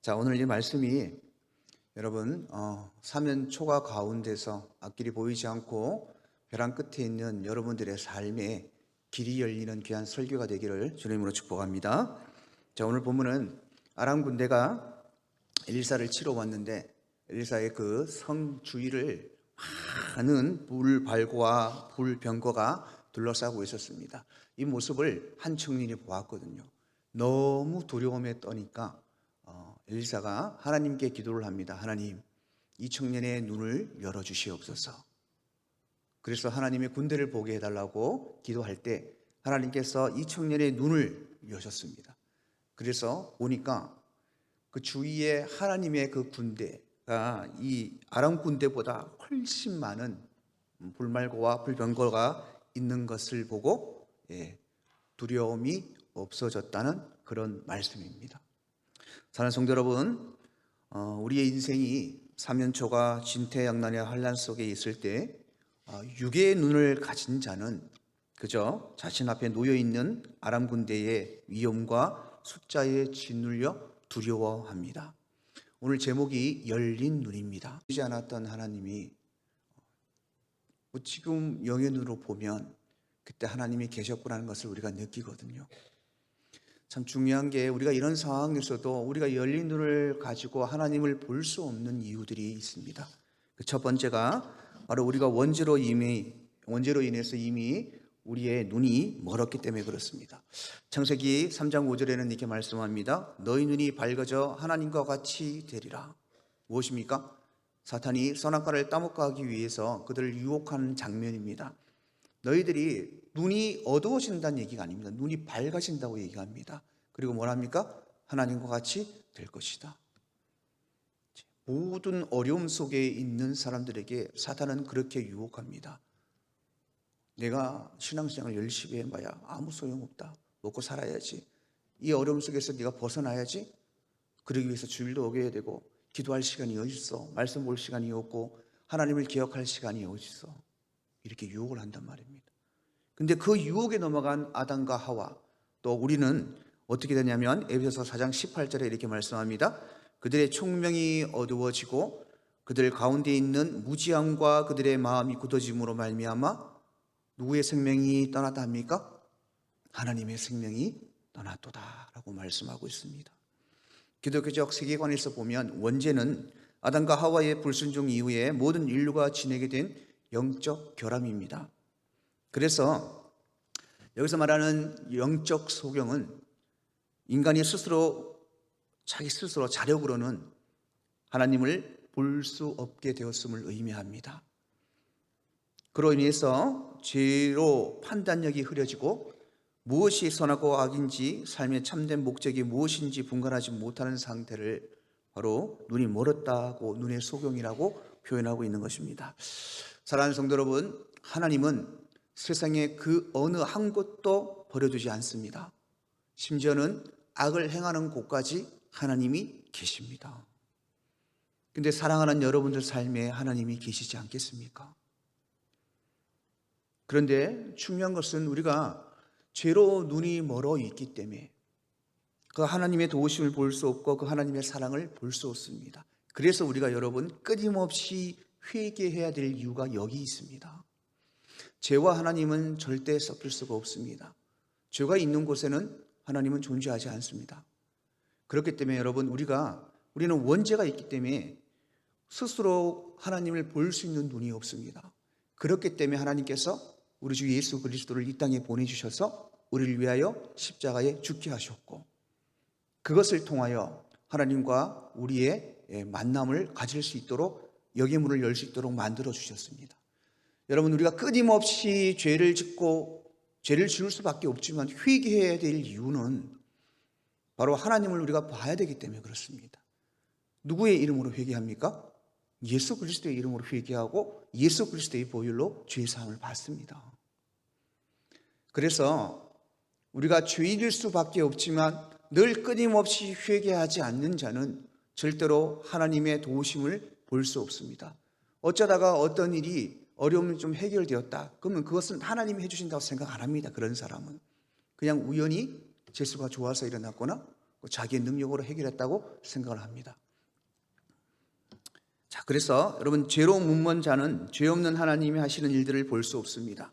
자, 오늘 이 말씀이 여러분 사면 초가 가운데서 앞길이 보이지 않고 벼랑 끝에 있는 여러분들의 삶에 길이 열리는 귀한 설교가 되기를 주님으로 축복합니다. 자, 오늘 본문은 아람 군대가 엘리사를 치러 왔는데 엘리사의 그 성 주위를 많은 불발과 불병거가 둘러싸고 있었습니다. 이 모습을 한 청년이 보았거든요. 너무 두려움에 떠니까 엘리사가 하나님께 기도를 합니다. 하나님, 이 청년의 눈을 열어주시옵소서. 그래서 하나님의 군대를 보게 해달라고 기도할 때 하나님께서 이 청년의 눈을 여셨습니다. 그래서 보니까 그 주위에 하나님의 그 군대가 이 아람 군대보다 훨씬 많은 불말고와 불병거가 있는 것을 보고 두려움이 없어졌다는 그런 말씀입니다. 사랑하는 성도 여러분, 우리의 인생이 사면초가 진퇴양난의 환란 속에 있을 때 육의 눈을 가진 자는 그저 자신 앞에 놓여있는 아람 군대의 위험과 숫자에 짓눌려 두려워합니다. 오늘 제목이 열린 눈입니다. 보이지 않았던 하나님이 지금 영의 눈으로 보면 그때 하나님이 계셨구나는 것을 우리가 느끼거든요. 참 중요한 게 우리가 이런 상황에서도 우리가 열린 눈을 가지고 하나님을 볼 수 없는 이유들이 있습니다. 그 첫 번째가 바로 우리가 원죄로 인해서 이미 우리의 눈이 멀었기 때문에 그렇습니다. 창세기 3장 5절에는 이렇게 말씀합니다. 너희 눈이 밝아져 하나님과 같이 되리라. 무엇입니까? 사탄이 선악과를 따먹게 하기 위해서 그들을 유혹하는 장면입니다. 너희들이 눈이 어두워진다는 얘기가 아닙니다. 눈이 밝아진다고 얘기합니다. 그리고 뭐랍니까? 하나님과 같이 될 것이다. 모든 어려움 속에 있는 사람들에게 사탄은 그렇게 유혹합니다. 내가 신앙생활을 열심히 해봐야 아무 소용없다. 먹고 살아야지. 이 어려움 속에서 네가 벗어나야지. 그러기 위해서 주일도 오게 해야 되고 기도할 시간이 어디 있어? 말씀 볼 시간이 없고 하나님을 기억할 시간이 어디 있어? 이렇게 유혹을 한단 말입니다. 근데 그 유혹에 넘어간 아담과 하와, 또 우리는 어떻게 되냐면 에베소서 4장 18절에 이렇게 말씀합니다. 그들의 총명이 어두워지고 그들 가운데 있는 무지함과 그들의 마음이 굳어짐으로 말미암아 누구의 생명이 떠났다 합니까? 하나님의 생명이 떠났도다라고 말씀하고 있습니다. 기독교적 세계관에서 보면 원죄는 아담과 하와의 불순종 이후에 모든 인류가 지내게 된 영적 결함입니다. 그래서 여기서 말하는 영적 소경은 인간이 자기 스스로 자력으로는 하나님을 볼 수 없게 되었음을 의미합니다. 그로 인해서 죄로 판단력이 흐려지고 무엇이 선하고 악인지 삶의 참된 목적이 무엇인지 분간하지 못하는 상태를 바로 눈이 멀었다고 눈의 소경이라고 표현하고 있는 것입니다. 사랑하는 성도 여러분, 하나님은 세상에 그 어느 한 곳도 버려두지 않습니다. 심지어는 악을 행하는 곳까지 하나님이 계십니다. 근데 사랑하는 여러분들 삶에 하나님이 계시지 않겠습니까? 그런데 중요한 것은 우리가 죄로 눈이 멀어 있기 때문에 그 하나님의 도우심을 볼 수 없고 그 하나님의 사랑을 볼 수 없습니다. 그래서 우리가 여러분 끊임없이 회개해야 될 이유가 여기 있습니다. 죄와 하나님은 절대 섞일 수가 없습니다. 죄가 있는 곳에는 하나님은 존재하지 않습니다. 그렇기 때문에 여러분 우리는 원죄가 있기 때문에 스스로 하나님을 볼 수 있는 눈이 없습니다. 그렇기 때문에 하나님께서 우리 주 예수 그리스도를 이 땅에 보내주셔서 우리를 위하여 십자가에 죽게 하셨고 그것을 통하여 하나님과 우리의 만남을 가질 수 있도록 영의 문을 열 수 있도록 만들어 주셨습니다. 여러분 우리가 끊임없이 죄를 지을 수밖에 없지만 회개해야 될 이유는 바로 하나님을 우리가 봐야 되기 때문에 그렇습니다. 누구의 이름으로 회개합니까? 예수 그리스도의 이름으로 회개하고 예수 그리스도의 보혈로 죄 사함을 받습니다. 그래서 우리가 죄인일 수밖에 없지만 늘 끊임없이 회개하지 않는 자는 절대로 하나님의 도우심을 볼 수 없습니다. 어쩌다가 어떤 일이 어려움이 좀 해결되었다. 그러면 그것은 하나님이 해주신다고 생각 안 합니다. 그런 사람은 그냥 우연히 재수가 좋아서 일어났거나 자기의 능력으로 해결했다고 생각을 합니다. 자, 그래서 여러분, 죄로 문먼 자는 죄 없는 하나님이 하시는 일들을 볼 수 없습니다.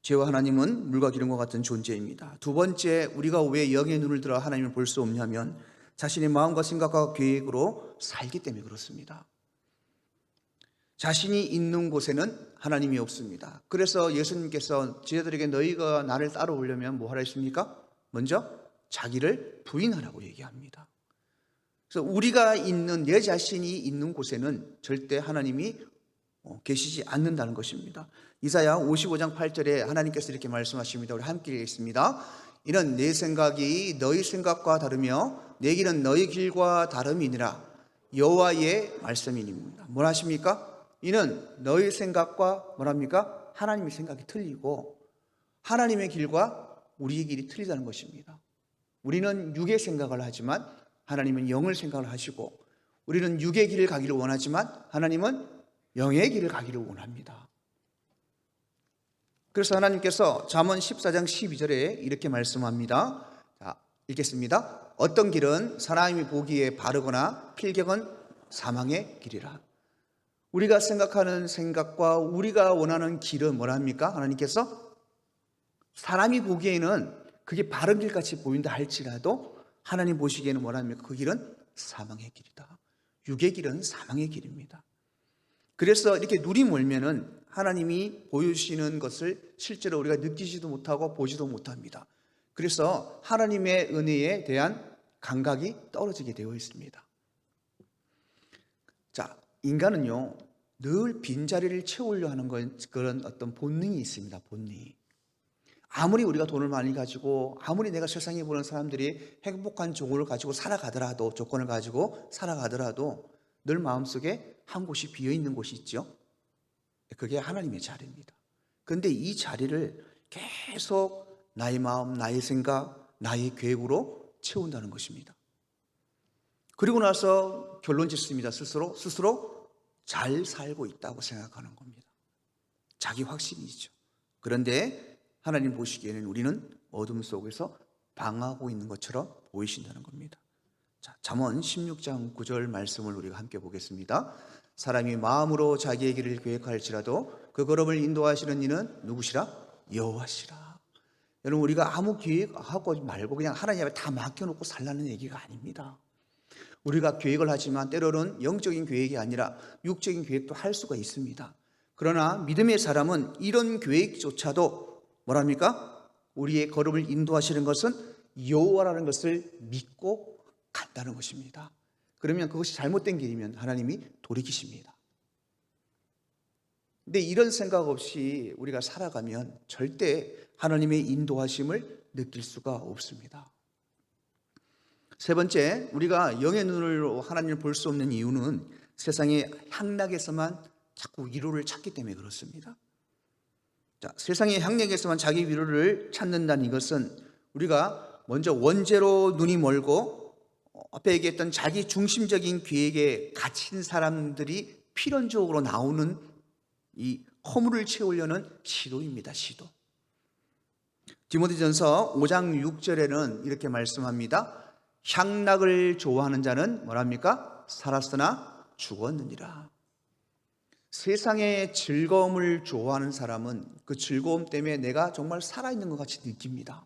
죄와 하나님은 물과 기름과 같은 존재입니다. 두 번째, 우리가 왜 영의 눈을 들어 하나님을 볼 수 없냐면 자신의 마음과 생각과 계획으로 살기 때문에 그렇습니다. 자신이 있는 곳에는 하나님이 없습니다. 그래서 예수님께서 제자들에게 너희가 나를 따라오려면 뭐 하라 했습니까? 먼저 자기를 부인하라고 얘기합니다. 그래서 우리가 있는, 내 자신이 있는 곳에는 절대 하나님이 계시지 않는다는 것입니다. 이사야 55장 8절에 하나님께서 이렇게 말씀하십니다. 우리 함께 읽겠습니다. 이는 내 생각이 너희 생각과 다르며 내 길은 너희 길과 다름이니라. 여호와의 말씀이니라. 뭘 하십니까? 이는 너희 생각과 뭐랍니까? 하나님의 생각이 틀리고 하나님의 길과 우리의 길이 틀리다는 것입니다. 우리는 육의 생각을 하지만 하나님은 영을 생각을 하시고, 우리는 육의 길을 가기를 원하지만 하나님은 영의 길을 가기를 원합니다. 그래서 하나님께서 잠언 14장 12절에 이렇게 말씀합니다. 자, 읽겠습니다. 어떤 길은 사람이 보기에 바르거나 필경은 사망의 길이라. 우리가 생각하는 생각과 우리가 원하는 길은 뭐랍니까? 하나님께서 사람이 보기에는 그게 바른 길같이 보인다 할지라도 하나님 보시기에는 뭐랍니까? 그 길은 사망의 길이다. 육의 길은 사망의 길입니다. 그래서 이렇게 눈이 멀면은 하나님이 보여주시는 것을 실제로 우리가 느끼지도 못하고 보지도 못합니다. 그래서 하나님의 은혜에 대한 감각이 떨어지게 되어 있습니다. 자, 인간은요 늘 빈자리를 채우려 하는 그런 어떤 본능이 있습니다. 본능이. 아무리 우리가 돈을 많이 가지고, 아무리 내가 세상에 보는 사람들이 행복한 조건을 가지고 살아가더라도 늘 마음속에 한 곳이 비어있는 곳이 있죠. 그게 하나님의 자리입니다. 그런데 이 자리를 계속 나의 마음, 나의 생각, 나의 계획으로 채운다는 것입니다. 그리고 나서 결론 짓습니다. 스스로 잘 살고 있다고 생각하는 겁니다. 자기 확신이죠. 그런데 하나님 보시기에는 우리는 어둠 속에서 방황하고 있는 것처럼 보이신다는 겁니다. 자, 잠언 16장 9절 말씀을 우리가 함께 보겠습니다. 사람이 마음으로 자기의 길을 계획할지라도 그 걸음을 인도하시는 이는 누구시라? 여호와시라. 여러분, 우리가 아무 계획하고 말고 그냥 하나님 앞에 다 맡겨놓고 살라는 얘기가 아닙니다. 우리가 계획을 하지만 때로는 영적인 계획이 아니라 육적인 계획도 할 수가 있습니다. 그러나 믿음의 사람은 이런 계획조차도 뭐랍니까? 우리의 걸음을 인도하시는 것은 여호와라는 것을 믿고 간다는 것입니다. 그러면 그것이 잘못된 길이면 하나님이 돌이키십니다. 근데 이런 생각 없이 우리가 살아가면 절대 하나님의 인도하심을 느낄 수가 없습니다. 세 번째, 우리가 영의 눈으로 하나님을 볼 수 없는 이유는 세상의 향락에서만 자꾸 위로를 찾기 때문에 그렇습니다. 자, 세상의 향락에서만 자기 위로를 찾는다는 이것은 우리가 먼저 원죄로 눈이 멀고 앞에 얘기했던 자기 중심적인 계획에 갇힌 사람들이 필연적으로 나오는 이 허물을 채우려는 시도입니다. 시도. 디모데전서 5장 6절에는 이렇게 말씀합니다. 향락을 좋아하는 자는 뭐랍니까? 살았으나 죽었느니라. 세상의 즐거움을 좋아하는 사람은 그 즐거움 때문에 내가 정말 살아있는 것 같이 느낍니다.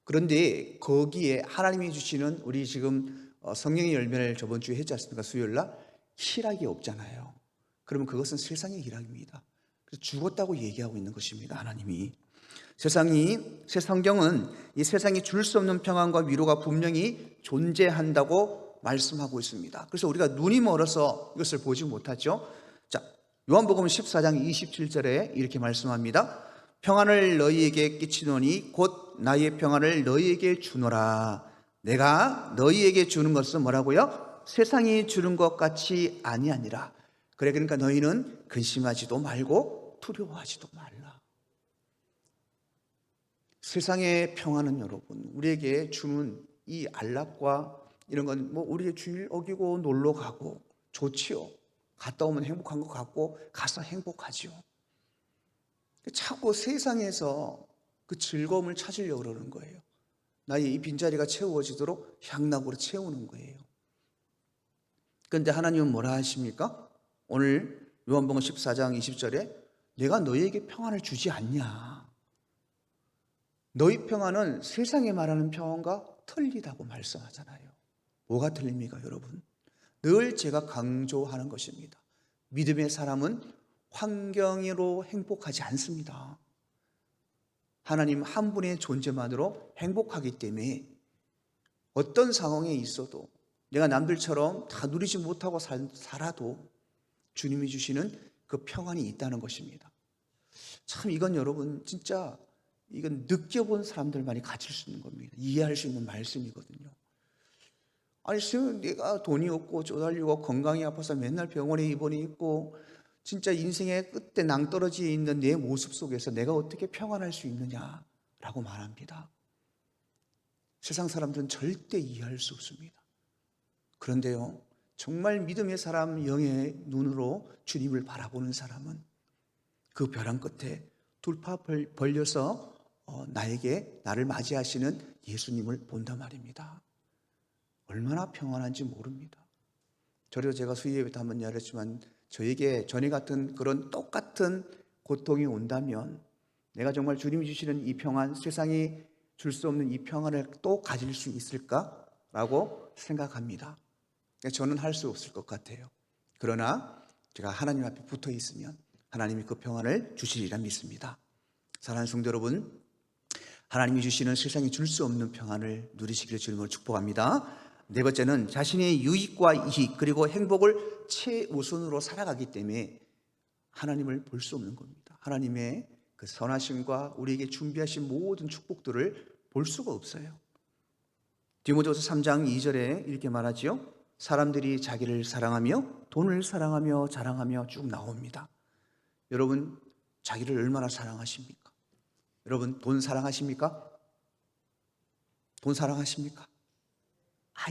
그런데 거기에 하나님이 주시는, 우리 지금 성령의 열매를 저번 주에 했지 않습니까? 수요일날 희락이 없잖아요. 그러면 그것은 세상의 희락입니다. 그래서 죽었다고 얘기하고 있는 것입니다. 하나님이. 성경은 이 세상이 줄 수 없는 평안과 위로가 분명히 존재한다고 말씀하고 있습니다. 그래서 우리가 눈이 멀어서 이것을 보지 못하죠. 자, 요한복음 14장 27절에 이렇게 말씀합니다. 평안을 너희에게 끼치노니 곧 나의 평안을 너희에게 주노라. 내가 너희에게 주는 것은 뭐라고요? 세상이 주는 것 같이 아니하니라. 그래, 그러니까 너희는 근심하지도 말고 두려워하지도 말라. 세상의 평안은 여러분, 우리에게 주는 이 안락과 이런 건 뭐 우리의 주일 어기고 놀러 가고 좋지요. 갔다 오면 행복한 것 같고 가서 행복하지요. 자꾸 세상에서 그 즐거움을 찾으려고 그러는 거예요. 나의 이 빈자리가 채워지도록 향락으로 채우는 거예요. 그런데 하나님은 뭐라 하십니까? 오늘 요한복음 14장 20절에 내가 너희에게 평안을 주지 않냐. 너희 평안은 세상에 말하는 평안과 틀리다고 말씀하잖아요. 뭐가 틀립니까, 여러분? 늘 제가 강조하는 것입니다. 믿음의 사람은 환경으로 행복하지 않습니다. 하나님 한 분의 존재만으로 행복하기 때문에 어떤 상황에 있어도 내가 남들처럼 다 누리지 못하고 살아도 주님이 주시는 그 평안이 있다는 것입니다. 참 이건 여러분 진짜 이건 느껴본 사람들만이 가질 수 있는 겁니다. 이해할 수 있는 말씀이거든요. 아니 내가 돈이 없고 쪼달리고 건강이 아파서 맨날 병원에 입원해 있고 진짜 인생의 끝에 낭떠러지에 있는 내 모습 속에서 내가 어떻게 평안할 수 있느냐라고 말합니다. 세상 사람들은 절대 이해할 수 없습니다. 그런데요, 정말 믿음의 사람 영의 눈으로 주님을 바라보는 사람은 그 벼랑 끝에 둘파 벌려서 나를 맞이하시는 예수님을 본단 말입니다. 얼마나 평안한지 모릅니다. 저도 제가 수요예배 때 한번 이야기했지만 저에게 전에 같은 그런 똑같은 고통이 온다면 내가 정말 주님이 주시는 이 평안, 세상이 줄 수 없는 이 평안을 또 가질 수 있을까라고 생각합니다. 저는 할 수 없을 것 같아요. 그러나 제가 하나님 앞에 붙어 있으면 하나님이 그 평안을 주시리라 믿습니다. 사랑하는 성도 여러분, 하나님이 주시는 세상이 줄 수 없는 평안을 누리시기를 주님으로 축복합니다. 네 번째는 자신의 유익과 이익 그리고 행복을 최우선으로 살아가기 때문에 하나님을 볼 수 없는 겁니다. 하나님의 그 선하심과 우리에게 준비하신 모든 축복들을 볼 수가 없어요. 디모데후서 3장 2절에 이렇게 말하지요. 사람들이 자기를 사랑하며 돈을 사랑하며 자랑하며 쭉 나옵니다. 여러분 자기를 얼마나 사랑하십니까? 여러분 돈 사랑하십니까? 돈 사랑하십니까?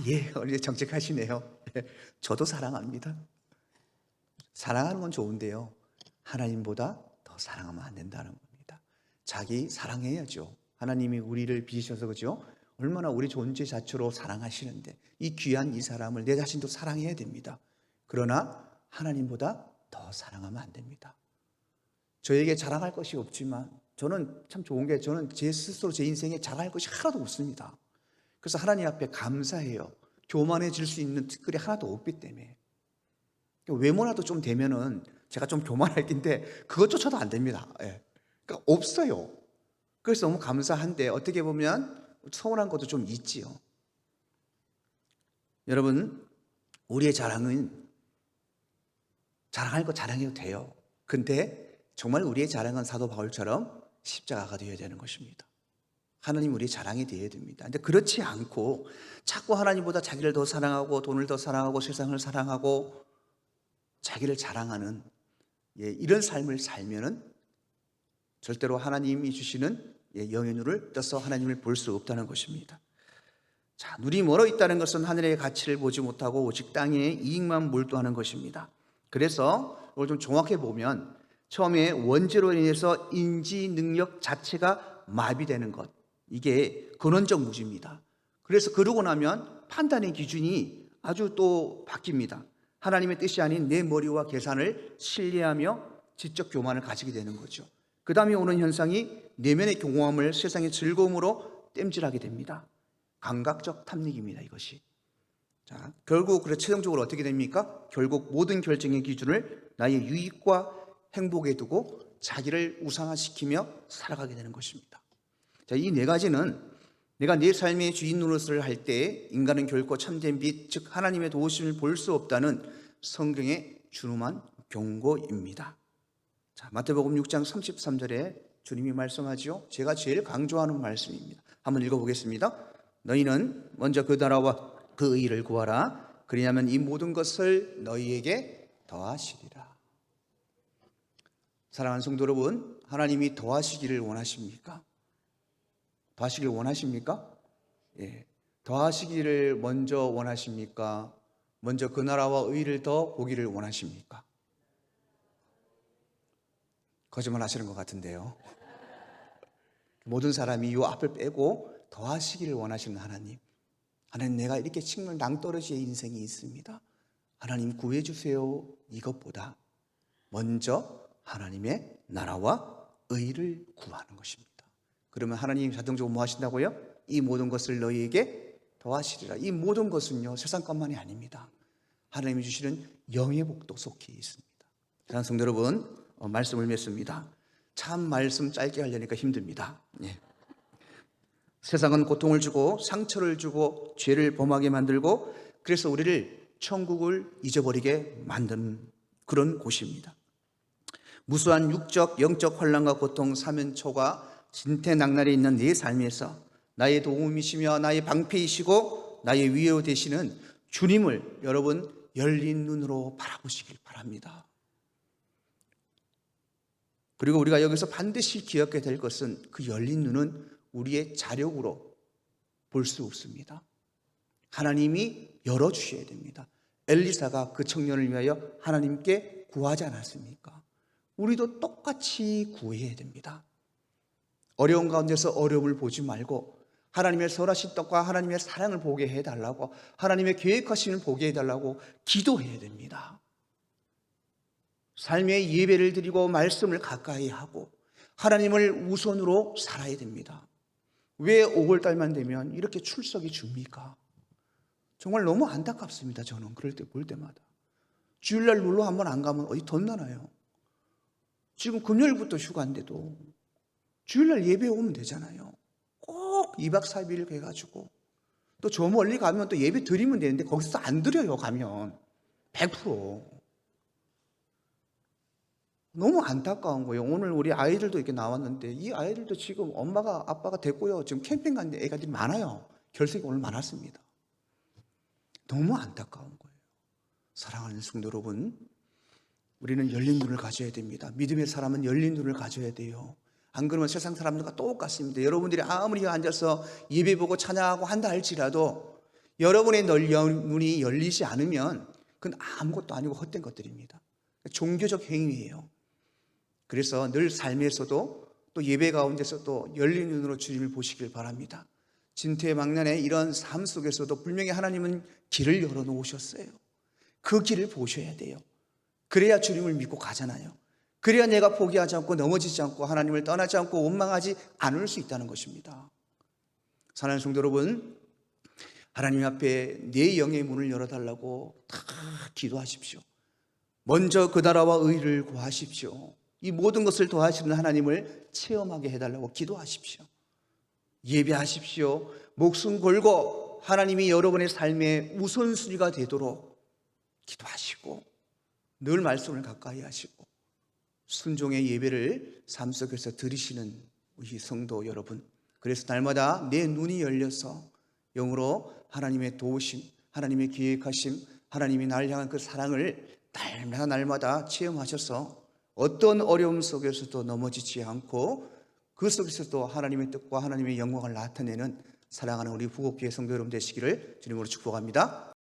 예, 이제 정직하시네요. 저도 사랑합니다. 사랑하는 건 좋은데요, 하나님보다 더 사랑하면 안 된다는 겁니다. 자기 사랑해야죠. 하나님이 우리를 빚으셔서 그죠? 얼마나 우리 존재 자체로 사랑하시는데 이 귀한 이 사람을 내 자신도 사랑해야 됩니다. 그러나 하나님보다 더 사랑하면 안 됩니다. 저에게 자랑할 것이 없지만 저는 참 좋은 게 저는 제 스스로 제 인생에 자랑할 것이 하나도 없습니다. 그래서 하나님 앞에 감사해요. 교만해질 수 있는 특별히 하나도 없기 때문에. 외모라도 좀 되면은 제가 좀 교만할 텐데 그것조차도 안 됩니다. 그러니까 없어요. 그래서 너무 감사한데 어떻게 보면 서운한 것도 좀 있지요. 여러분 우리의 자랑은 자랑할 거 자랑해도 돼요. 근데 정말 우리의 자랑은 사도 바울처럼 십자가가 되어야 되는 것입니다. 하나님 우리의 자랑이 되어야 됩니다. 근데 그렇지 않고 자꾸 하나님보다 자기를 더 사랑하고 돈을 더 사랑하고 세상을 사랑하고 자기를 자랑하는 이런 삶을 살면은 절대로 하나님이 주시는 영의 눈을 떠서 하나님을 볼 수 없다는 것입니다. 자, 눈이 멀어 있다는 것은 하늘의 가치를 보지 못하고 오직 땅의 이익만 몰두하는 것입니다. 그래서 이걸 좀 정확히 보면 처음에 원죄로 인해서 인지 능력 자체가 마비되는 것, 이게 근원적 무지입니다. 그래서 그러고 나면 판단의 기준이 아주 또 바뀝니다. 하나님의 뜻이 아닌 내 머리와 계산을 신뢰하며 지적 교만을 가지게 되는 거죠. 그 다음에 오는 현상이 내면의 공허함을 세상의 즐거움으로 땜질하게 됩니다. 감각적 탐닉입니다, 이것이. 자, 결국 그래서 최종적으로 어떻게 됩니까? 결국 모든 결정의 기준을 나의 유익과 행복에 두고 자기를 우상화시키며 살아가게 되는 것입니다. 자, 이 네 가지는 내가 내 삶의 주인 노릇을 할 때 인간은 결코 참된 빛, 즉 하나님의 도우심을 볼 수 없다는 성경의 준엄한 경고입니다. 자, 마태복음 6장 33절에 주님이 말씀하지요. 제가 제일 강조하는 말씀입니다. 한번 읽어보겠습니다. 너희는 먼저 그 나라와 그 의를 구하라. 그리하면 이 모든 것을 너희에게 더하시리라. 사랑하는 성도 여러분, 하나님이 더하시기를 원하십니까? 더하시기를 원하십니까? 예. 더하시기를 먼저 원하십니까? 먼저 그 나라와 의를 더 보기를 원하십니까? 거짓말 하시는 것 같은데요. 모든 사람이 이 앞을 빼고 더하시기를 원하시는 하나님. 하나님, 내가 이렇게 정말 낭떠러지의 인생이 있습니다. 하나님 구해 주세요. 이것보다 먼저 하나님의 나라와 의를 구하는 것입니다. 그러면 하나님 자동적으로 뭐 하신다고요? 이 모든 것을 너희에게 더하시리라. 이 모든 것은요, 세상 것만이 아닙니다. 하나님이 주시는 영의 복도 속해 있습니다. 사랑하는 성도 여러분, 말씀을 맺습니다. 참 말씀 짧게 하려니까 힘듭니다. 예. 세상은 고통을 주고 상처를 주고 죄를 범하게 만들고, 그래서 우리를 천국을 잊어버리게 만든 그런 곳입니다. 무수한 육적, 영적 환난과 고통, 사면초가 진퇴낭날에 있는 내 삶에서 나의 도움이시며 나의 방패이시고 나의 위로 되시는 주님을 여러분 열린 눈으로 바라보시길 바랍니다. 그리고 우리가 여기서 반드시 기억해야 될 것은, 그 열린 눈은 우리의 자력으로 볼 수 없습니다. 하나님이 열어주셔야 됩니다. 엘리사가 그 청년을 위하여 하나님께 구하지 않았습니까? 우리도 똑같이 구해야 됩니다. 어려운 가운데서 어려움을 보지 말고 하나님의 선하신 뜻과 하나님의 사랑을 보게 해달라고, 하나님의 계획하심을 보게 해달라고 기도해야 됩니다. 삶의 예배를 드리고 말씀을 가까이 하고 하나님을 우선으로 살아야 됩니다. 왜 5월달만 되면 이렇게 출석이 줍니까? 정말 너무 안타깝습니다. 저는 그럴 때 볼 때마다. 주일날 놀러 한번 안 가면 어디 돈 나나요? 지금 금요일부터 휴가인데도 주일날 예배 오면 되잖아요. 꼭 2박 4일 해가지고 또 저 멀리 가면 또 예배 드리면 되는데 거기서 안 드려요. 가면 100%. 너무 안타까운 거예요. 오늘 우리 아이들도 이렇게 나왔는데 이 아이들도 지금 엄마가 아빠가 됐고요. 지금 캠핑 갔는데 애가들이 많아요. 결석이 오늘 많았습니다. 너무 안타까운 거예요. 사랑하는 성도 여러분, 우리는 열린 눈을 가져야 됩니다. 믿음의 사람은 열린 눈을 가져야 돼요. 안 그러면 세상 사람들과 똑같습니다. 여러분들이 아무리 앉아서 예배 보고 찬양하고 한다 할지라도 여러분의 눈이 열리지 않으면 그건 아무것도 아니고 헛된 것들입니다. 종교적 행위예요. 그래서 늘 삶에서도 또 예배 가운데서도 열린 눈으로 주님을 보시길 바랍니다. 진퇴망년의 이런 삶 속에서도 분명히 하나님은 길을 열어놓으셨어요. 그 길을 보셔야 돼요. 그래야 주님을 믿고 가잖아요. 그래야 내가 포기하지 않고 넘어지지 않고 하나님을 떠나지 않고 원망하지 않을 수 있다는 것입니다. 사랑하는 성도 여러분, 하나님 앞에 내 영의 문을 열어달라고 다 기도하십시오. 먼저 그 나라와 의를 구하십시오. 이 모든 것을 도와주시는 하나님을 체험하게 해달라고 기도하십시오. 예배하십시오. 목숨 걸고 하나님이 여러분의 삶의 우선순위가 되도록 기도하시고 늘 말씀을 가까이 하시고 순종의 예배를 삶 속에서 드리시는 우리 성도 여러분, 그래서 날마다 내 눈이 열려서 영으로 하나님의 도우심, 하나님의 계획하심, 하나님이 날 향한 그 사랑을 날마다 체험하셔서 어떤 어려움 속에서도 넘어지지 않고 그 속에서도 하나님의 뜻과 하나님의 영광을 나타내는 사랑하는 우리 부곡교회 성도 여러분 되시기를 주님으로 축복합니다.